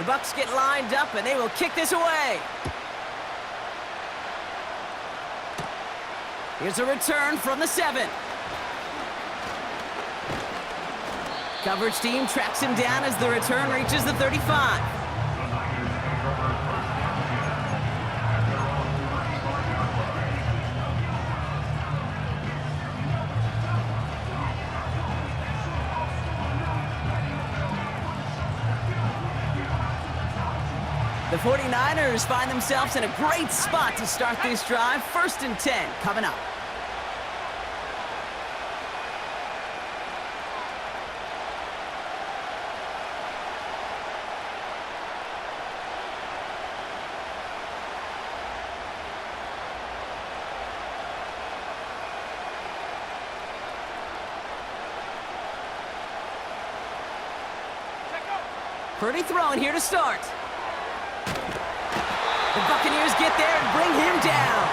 The Bucs get lined up, and they will kick this away. Here's a return from the 7. Coverage team tracks him down as the return reaches the 35. The 49ers find themselves in a great spot to start this drive. 1st and 10 coming up. Pretty throwing here to start. The Buccaneers get there and bring him down.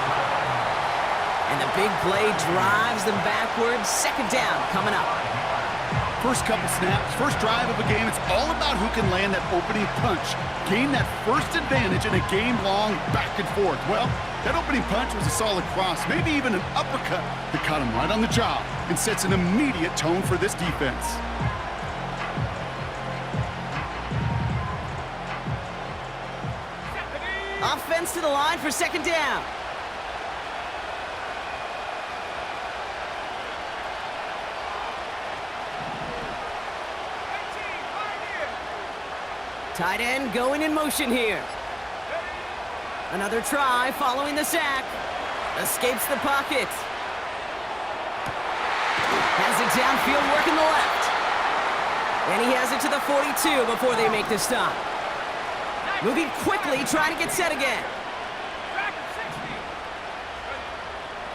And the big play drives them backwards. 2nd down coming up. First couple snaps, first drive of a game, it's all about who can land that opening punch. Gain that first advantage in a game-long back and forth. Well, that opening punch was a solid cross, maybe even an uppercut that caught him right on the job and sets an immediate tone for this defense. Offense to the line for 2nd down. Tight end going in motion here. Another try following the sack. Escapes the pocket. Has it downfield working the left. And he has it to the 42 before they make the stop. Moving quickly, trying to get set again.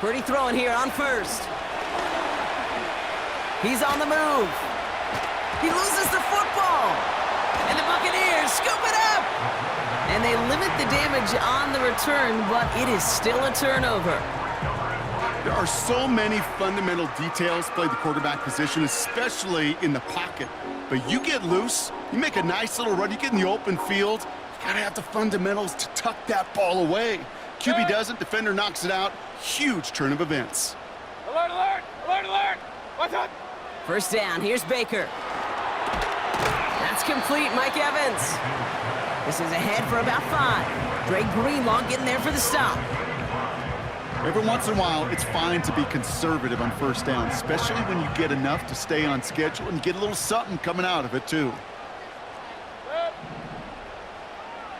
Pretty throwing here on 1st. He's on the move. He loses the football. And the Buccaneers scoop it up. And they limit the damage on the return, but it is still a turnover. There are so many fundamental details play the quarterback position, especially in the pocket. But you get loose, you make a nice little run, you get in the open field, gotta have the fundamentals to tuck that ball away. QB doesn't, defender knocks it out. Huge turn of events. Alert, alert, alert, alert. What's up? 1st down, here's Baker. That's complete, Mike Evans. This is ahead for about 5. Dre Greenlaw getting there for the stop. Every once in a while, it's fine to be conservative on 1st down, especially when you get enough to stay on schedule and get a little something coming out of it, too.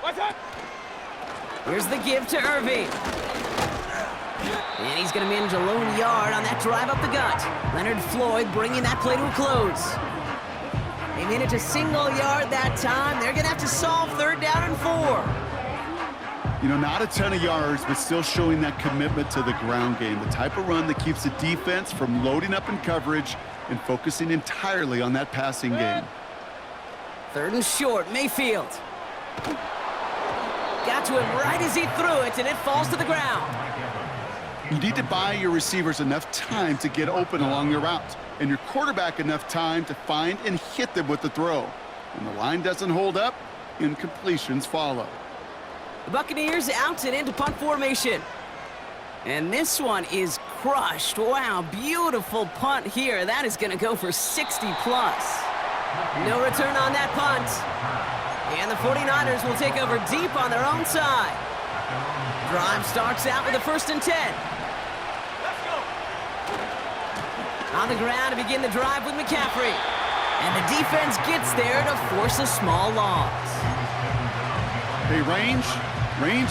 What's up? Here's the give to Irving. And he's going to manage a lone yard on that drive up the gut. Leonard Floyd bringing that play to a close. They made it to single yard that time. They're going to have to solve 3rd down and 4. You know, not a ton of yards, but still showing that commitment to the ground game. The type of run that keeps the defense from loading up in coverage and focusing entirely on that passing game. 3rd and short, Mayfield. Got to him right as he threw it, and it falls to the ground. You need to buy your receivers enough time to get open along your route, and your quarterback enough time to find and hit them with the throw. When the line doesn't hold up, incompletions follow. The Buccaneers out and into punt formation. And this one is crushed. Wow, beautiful punt here. That is going to go for 60+. No return on that punt. And the 49ers will take over deep on their own side. Drive starts out with a 1st and 10. Let's go. On the ground to begin the drive with McCaffrey. And the defense gets there to force a small loss. Hey, range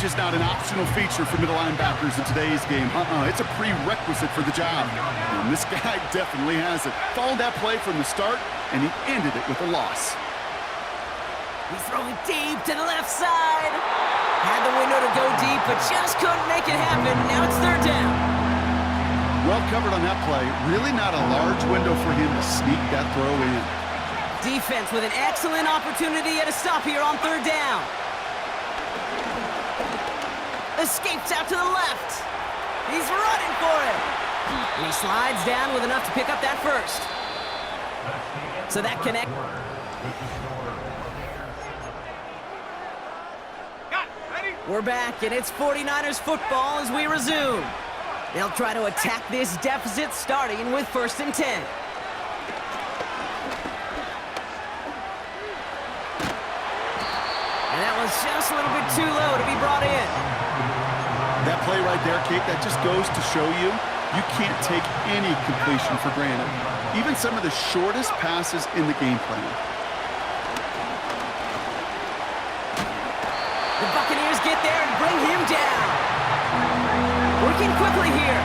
is not an optional feature for middle linebackers in today's game. It's a prerequisite for the job. And this guy definitely has it. Followed that play from the start, and he ended it with a loss. He's throwing deep to the left side. Had the window to go deep, but just couldn't make it happen. Now it's 3rd down. Well covered on that play. Really not a large window for him to sneak that throw in. Defense with an excellent opportunity at a stop here on 3rd down. Escapes out to the left. He's running for it. And he slides down with enough to pick up that 1st. So that connect. We're back, and it's 49ers football as we resume. They'll try to attack this deficit, starting with 1st and 10. And that was just a little bit too low to be brought in. That play right there, Kate, that just goes to show you, you can't take any completion for granted. Even some of the shortest passes in the game plan. The Buccaneers get there and bring him down. Working quickly here.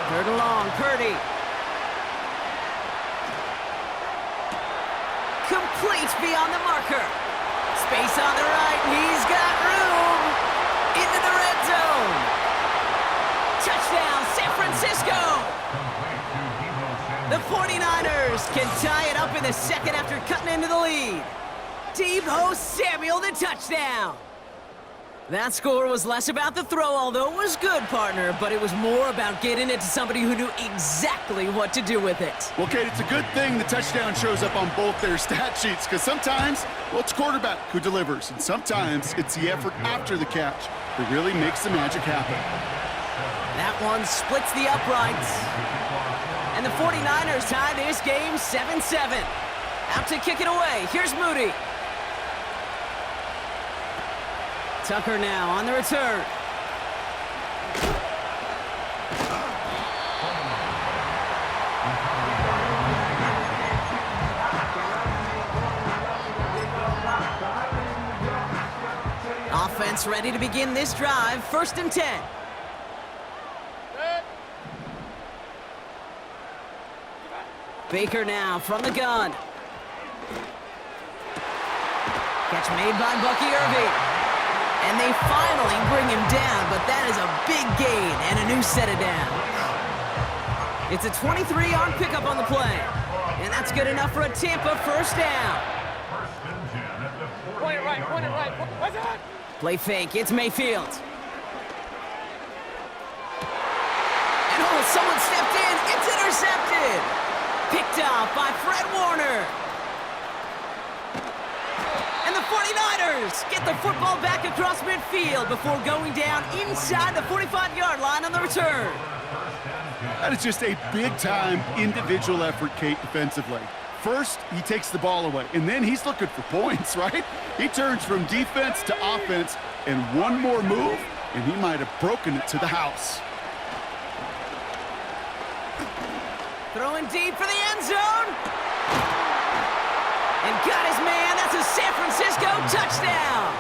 Third and long, Purdy. Complete beyond the marker. Space on the right. He's got room. Into the red zone. Touchdown, San Francisco. The 49ers can tie it up in the second after cutting into the lead. Deebo Samuel, the touchdown. That score was less about the throw, although it was good, partner, but it was more about getting it to somebody who knew exactly what to do with it. Well, Kate, it's a good thing the touchdown shows up on both their stat sheets, because sometimes, well, it's quarterback who delivers, and sometimes it's the effort after the catch that really makes the magic happen. That one splits the uprights. And the 49ers tie this game 7-7. Out to kick it away. Here's Moody. Tucker now on the return. Offense ready to begin this drive. 1st and 10. Baker now from the gun. Catch made by Bucky Irving. And they finally bring him down, but that is a big gain and a new set of downs. It's a 23-yard pickup on the play. And that's good enough for a Tampa 1st down. Point it right, point it right. What's that? Play fake, it's Mayfield. And oh, someone stepped in, it's intercepted. Picked off by Fred Warner. And the 49ers get the football back across midfield before going down inside the 45-yard line on the return. That is just a big-time individual effort, Kate, defensively. First, he takes the ball away, and then he's looking for points, right? He turns from defense to offense, and one more move, and he might have broken it to the house. Throwing deep for the end zone. And got his man. That's a San Francisco touchdown.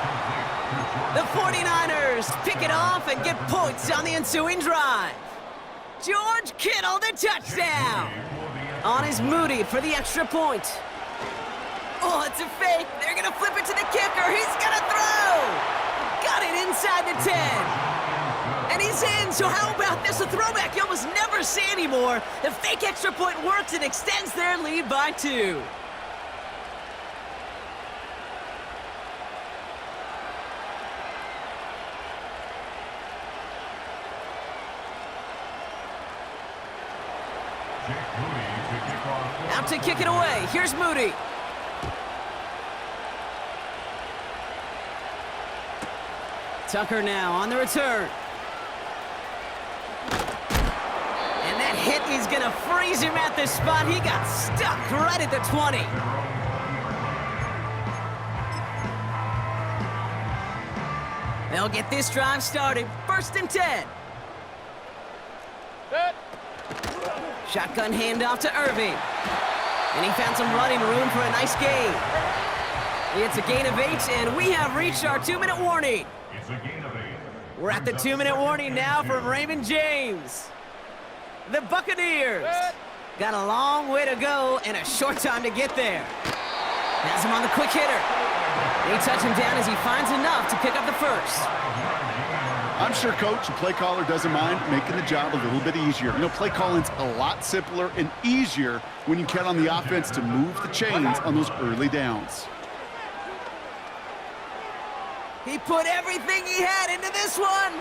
The 49ers pick it off and get points on the ensuing drive. George Kittle, the touchdown. On is Moody for the extra point. Oh, it's a fake. They're going to flip it to the kicker. He's going to throw. Got it inside the 10. And he's in, so how about this? A throwback you almost never see anymore. The fake extra point works and extends their lead by 2. Out to kick it away. Here's Moody. Tucker now on the return. And that hit is going to freeze him at this spot. He got stuck right at the 20. They'll get this drive started. 1st and 10. Shotgun handoff to Irving. And he found some running room for a nice gain. It's a gain of 8, and we have reached our 2-minute warning. It's a gain of 8. We're at the 2-minute warning now from Raymond James. The Buccaneers got a long way to go and a short time to get there. Has him on the quick hitter. They touch him down as he finds enough to pick up the first. I'm sure coach and play caller doesn't mind making the job a little bit easier. You know, play calling's a lot simpler and easier when you count on the offense to move the chains on those early downs. He put everything he had into this one.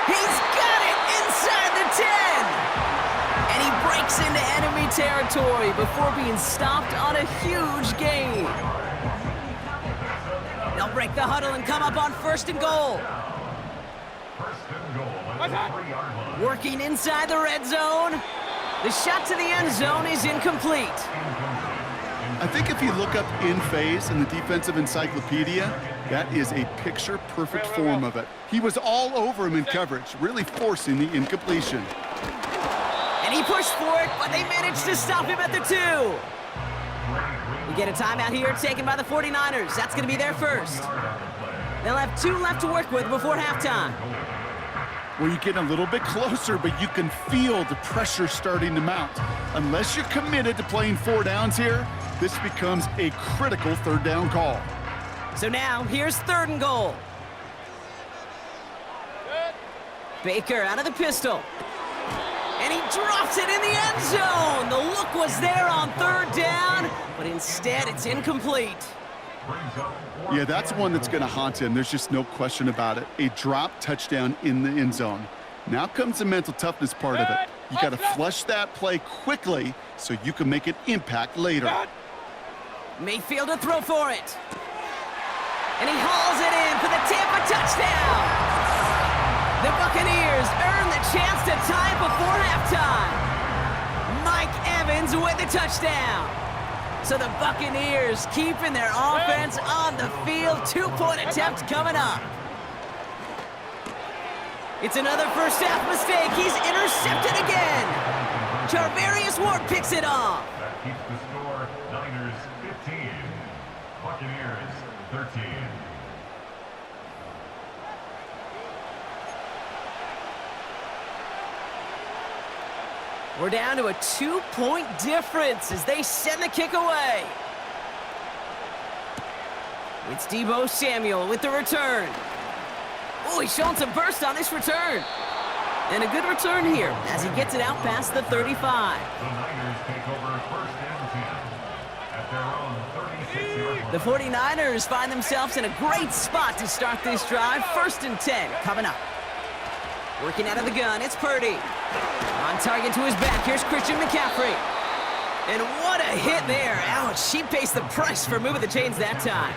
He's got it inside the 10. And he breaks into enemy enemy territory before being stopped on a huge gain. They'll break the huddle and come up on 1st and goal. Working inside the red zone. The shot to the end zone is incomplete. I think if you look up in phase in the defensive encyclopedia, that is a picture-perfect form of it. He was all over him in coverage, really forcing the incompletion. And he pushed for it, but they managed to stop him at the 2. We get a timeout here taken by the 49ers. That's going to be their first. They'll have 2 left to work with before halftime. Well, you get a little bit closer, but you can feel the pressure starting to mount. Unless you're committed to playing 4 downs here, this becomes a critical 3rd down call. So now, here's 3rd and goal. Baker out of the pistol. And he drops it in the end zone. The look was there on 3rd down, but instead it's incomplete. Yeah, that's one that's going to haunt him. There's just no question about it. A drop touchdown in the end zone. Now comes the mental toughness part of it. You got to flush that play quickly so you can make an impact later. Mayfield to throw for it. And he hauls it in for the Tampa touchdown. The Buccaneers earn the chance to tie it before halftime. Mike Evans with the touchdown. So the Buccaneers keeping their offense on the field. 2-point attempt coming up. It's another first half mistake. He's intercepted again. Charvarius Ward picks it off. That keeps the score Niners 15, Buccaneers 13. We're down to a 2-point difference as they send the kick away. It's Deebo Samuel with the return. Oh, he's showing some burst on this return. And a good return here as he gets it out past the 35. The Niners take over 1st and 10 at their own 36-yard line. The 49ers find themselves in a great spot to start this drive. 1st and 10 coming up. Working out of the gun, it's Purdy. On target to his back, here's Christian McCaffrey. And what a hit there. Ouch, he pays the price for moving the chains that time.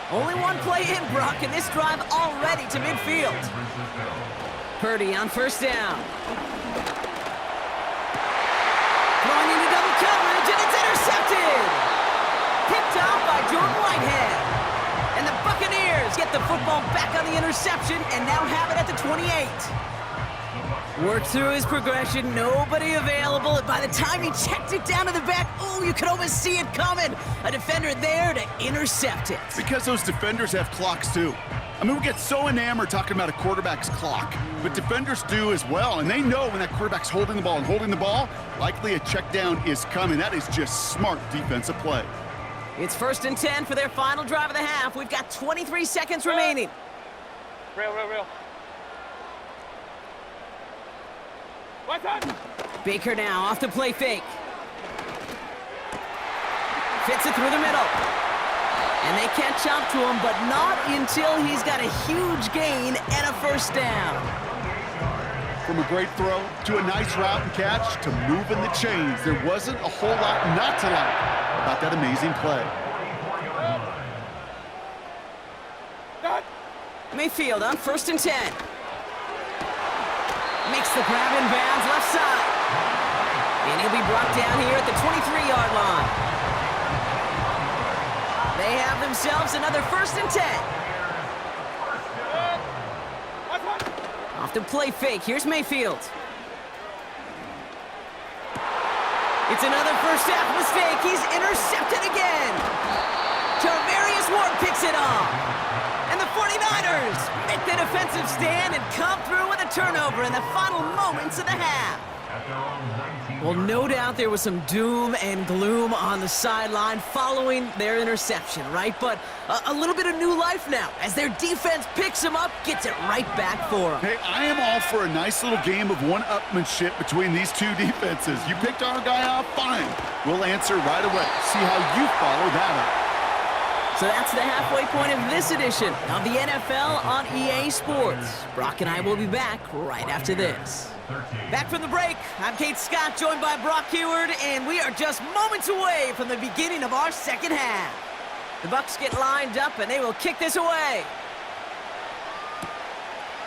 Only one play in, Brock, and this drive already to midfield. Purdy on 1st down. Throwing into double coverage, and it's intercepted. Picked off by Jordan Whitehead. And the Buccaneers get the football back on the interception and now have it at the 28. Worked through his progression, nobody available. And by the time he checked it down to the back, oh, you could almost see it coming. A defender there to intercept it. Because those defenders have clocks too. I mean, we get so enamored talking about a quarterback's clock, but defenders do as well, and they know when that quarterback's holding the ball, likely a check down is coming. That is just smart defensive play. It's 1st and 10 for their final drive of the half. We've got 23 seconds remaining. Real. What's up? Baker now off the play fake. Fits it through the middle. And they catch up to him, but not until he's got a huge gain and a 1st down. From a great throw to a nice route and catch to moving the chains, there wasn't a whole lot not to like about that amazing play. Mayfield on 1st and 10. Makes the grab in bounds left side. And he'll be brought down here at the 23-yard line. They have themselves another 1st and 10. Off the play fake, here's Mayfield. It's another first half mistake. He's intercepted again. Charvarius Ward picks it off. And the 49ers make the defensive stand and come through with a turnover in the final moments of the half. Well, no doubt there was some doom and gloom on the sideline following their interception, right? But a little bit of new life now as their defense picks them up, gets it right back for them. Hey, I am all for a nice little game of one-upmanship between these two defenses. You picked our guy off, fine. We'll answer right away. See how you follow that up. So that's the halfway point of this edition of the NFL on EA Sports. Brock and I will be back right after this. Back from the break, I'm Kate Scott, joined by Brock Heward, and we are just moments away from the beginning of our second half. The Bucs get lined up, and they will kick this away.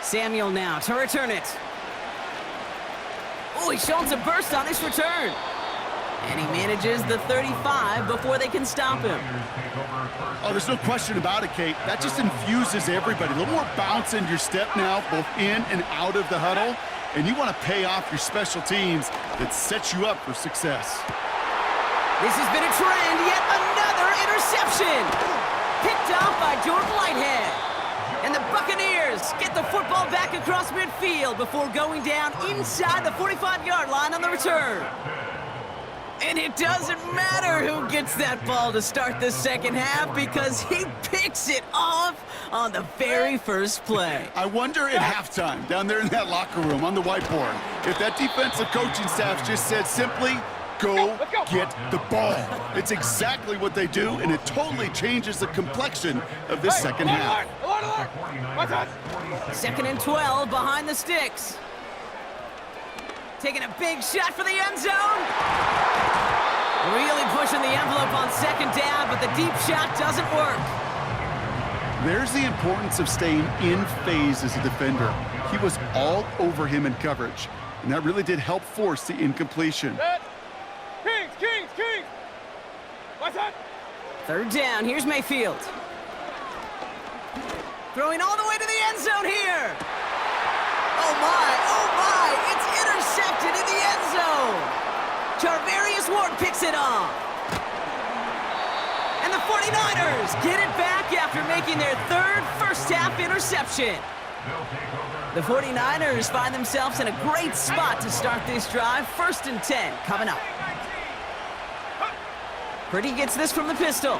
Samuel now to return it. Oh, he's showing some burst on this return. And he manages the 35 before they can stop him. Oh, there's no question about it, Kate. That just infuses everybody. A little more bounce in your step now, both in and out of the huddle. And you want to pay off your special teams that sets you up for success. This has been a trend, yet another interception. Picked off by Jordan Whitehead. And the Buccaneers get the football back across midfield before going down inside the 45-yard line on the return. And it doesn't matter who gets that ball to start the second half because he picks it off on the very first play. I wonder at halftime, down there in that locker room on the whiteboard, if that defensive coaching staff just said simply, go get the ball. It's exactly what they do, and it totally changes the complexion of this second half. Second and 12 behind the sticks. Taking a big shot for the end zone. Really pushing the envelope on second down, but the deep shot doesn't work. There's the importance of staying in phase as a defender. He was all over him in coverage, and that really did help force the incompletion. Kings! What's that? Third down, here's Mayfield. Throwing all the way to the end zone here. Oh my, it's intercepted in the end zone. Charvarius Ward picks it off. And the 49ers get it back after making their third first-half interception. The 49ers find themselves in a great spot to start this drive. 1st and 10 coming up. Purdy gets this from the pistol.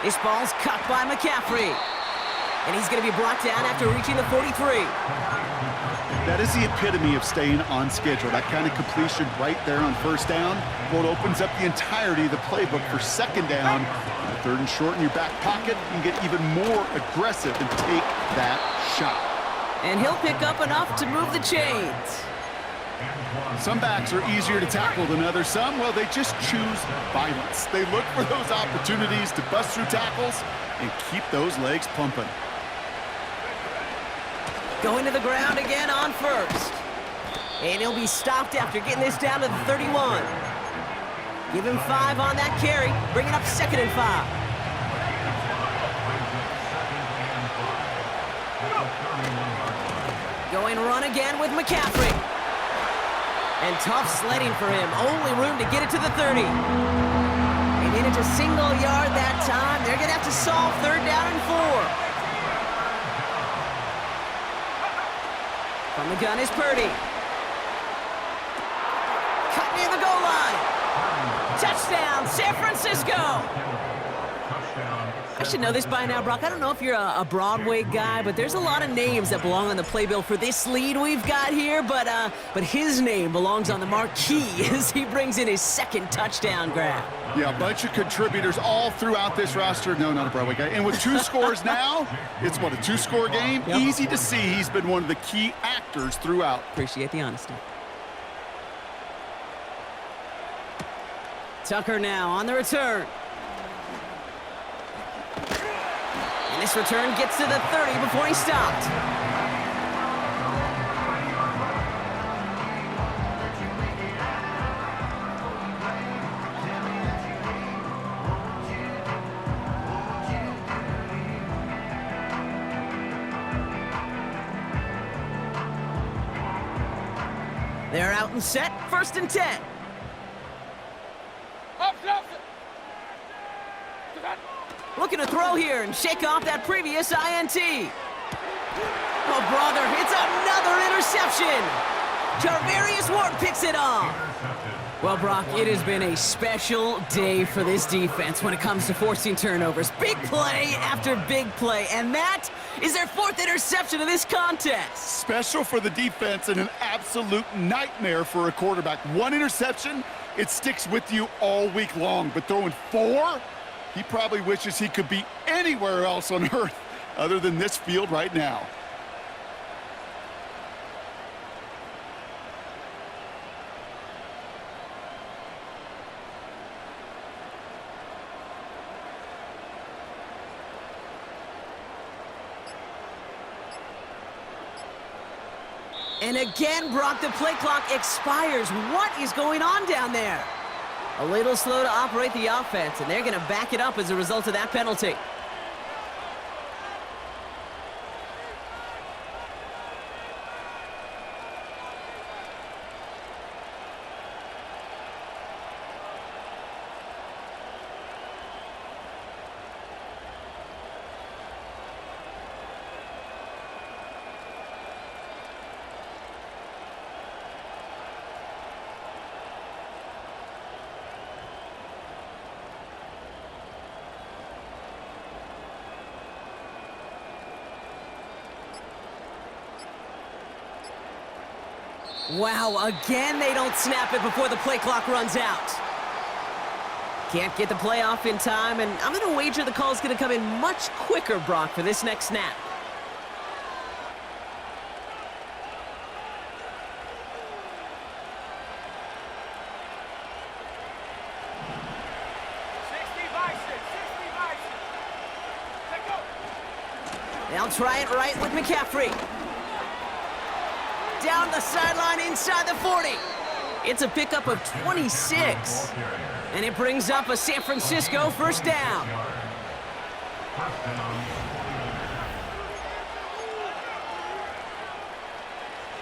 This ball's cut by McCaffrey. And he's going to be brought down after reaching the 43. That is the epitome of staying on schedule. That kind of completion right there on first down. Well, it opens up the entirety of the playbook for second down. Third and short in your back pocket, you can get even more aggressive and take that shot. And he'll pick up enough to move the chains. Some backs are easier to tackle than others. Some, well, they just choose violence. They look for those opportunities to bust through tackles and keep those legs pumping. Going to the ground again on first. And he'll be stopped after getting this down to the 31. Give him 5 on that carry, bringing up 2nd and 5. Going run again with McCaffrey. And tough sledding for him. Only room to get it to the 30. And in into single yard that time. They're going to have to solve 3rd down and 4. From the gun is Purdy. Cut near the goal line. Touchdown, San Francisco. I should know this by now, Brock. I don't know if you're a Broadway guy, but there's a lot of names that belong on the playbill for this lead we've got here, but his name belongs on the marquee as he brings in his 2nd touchdown grab. Yeah, a bunch of contributors all throughout this roster. No, not a Broadway guy. And with 2 scores now, it's what, a 2-score game? Yep. Easy to see he's been one of the key actors throughout. Appreciate the honesty. Tucker now on the return. And this return gets to the 30 before he stopped. They're out and set, 1st and 10. Looking to throw here and shake off that previous INT. Oh, brother, it's another interception. Charvarius Ward picks it off. Well, Brock, it has been a special day for this defense when it comes to forcing turnovers. Big play after big play, and that is their 4th interception of this contest. Special for the defense and an absolute nightmare for a quarterback. 1 interception, it sticks with you all week long, but throwing 4? He probably wishes he could be anywhere else on earth other than this field right now. And again, Brock, the play clock expires. What is going on down there? A little slow to operate the offense, and they're going to back it up as a result of that penalty. Wow, again they don't snap it before the play clock runs out. Can't get the play off in time, and I'm going to wager the call's going to come in much quicker, Brock, for this next snap. They'll try it right with McCaffrey. Down the sideline inside the 40. It's a pickup of 26. And it brings up a San Francisco first down.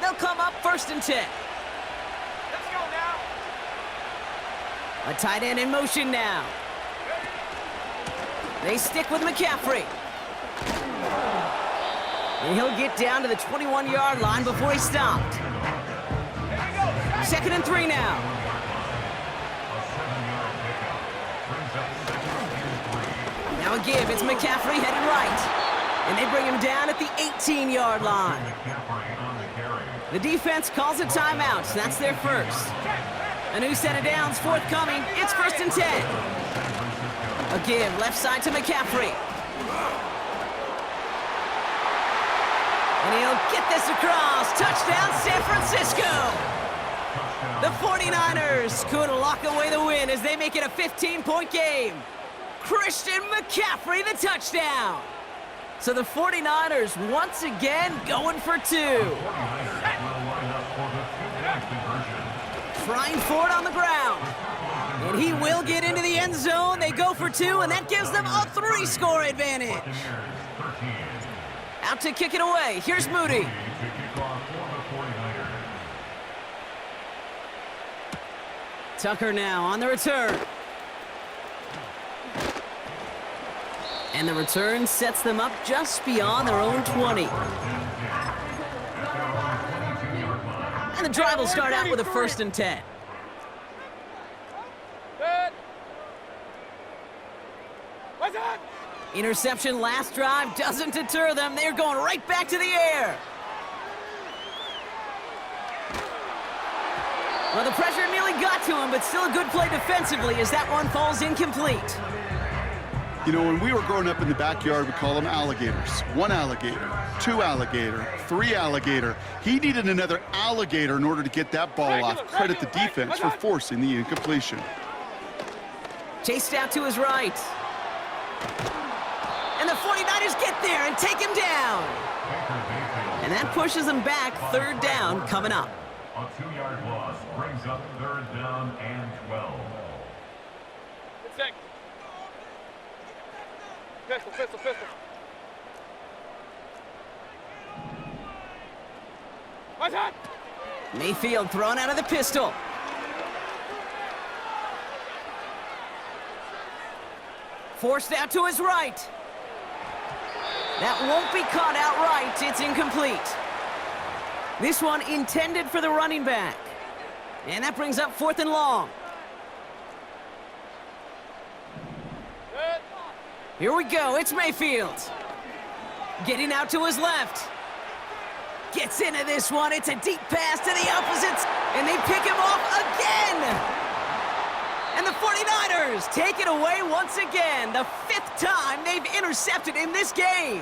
They'll come up 1st and 10. Let's go now. A tight end in motion now. They stick with McCaffrey. And he'll get down to the 21-yard line before he's stopped. 2nd and 3 now. Now a give. It's McCaffrey headed right. And they bring him down at the 18-yard line. The defense calls a timeout. That's their first. A new set of downs forthcoming. It's 1st and 10. A give. Left side to McCaffrey. And he'll get this across. Touchdown, San Francisco. The 49ers could lock away the win as they make it a 15-point game. Christian McCaffrey, the touchdown. So the 49ers once again going for 2. Trying for it on the ground. And he will get into the end zone. They go for 2, and that gives them a 3-score advantage. Out to kick it away. Here's Moody. Tucker now on the return. And the return sets them up just beyond their own 20. And the drive will start out with a 1st and 10. What's that? Interception last drive doesn't deter them. They're going right back to the air. Well, the pressure nearly got to him, but still a good play defensively as that one falls incomplete. You know, when we were growing up in the backyard, we call them alligators. 1 alligator, 2 alligator, 3 alligator. He needed another alligator in order to get that ball off. Credit the defense for forcing the incompletion. Chased out to his right. And the 49ers get there and take him down. And that pushes them back. 3rd down coming up. A 2-yard loss brings up 3rd down and 12. Good sec. Pistol. What's that? Mayfield thrown out of the pistol. Forced out to his right. That won't be caught outright. It's incomplete. This one intended for the running back. And that brings up 4th and long. Good. Here we go. It's Mayfield. Getting out to his left. Gets into this one. It's a deep pass to the opposite. And they pick him off again. And the 49ers take it away once again, the 5th time they've intercepted in this game.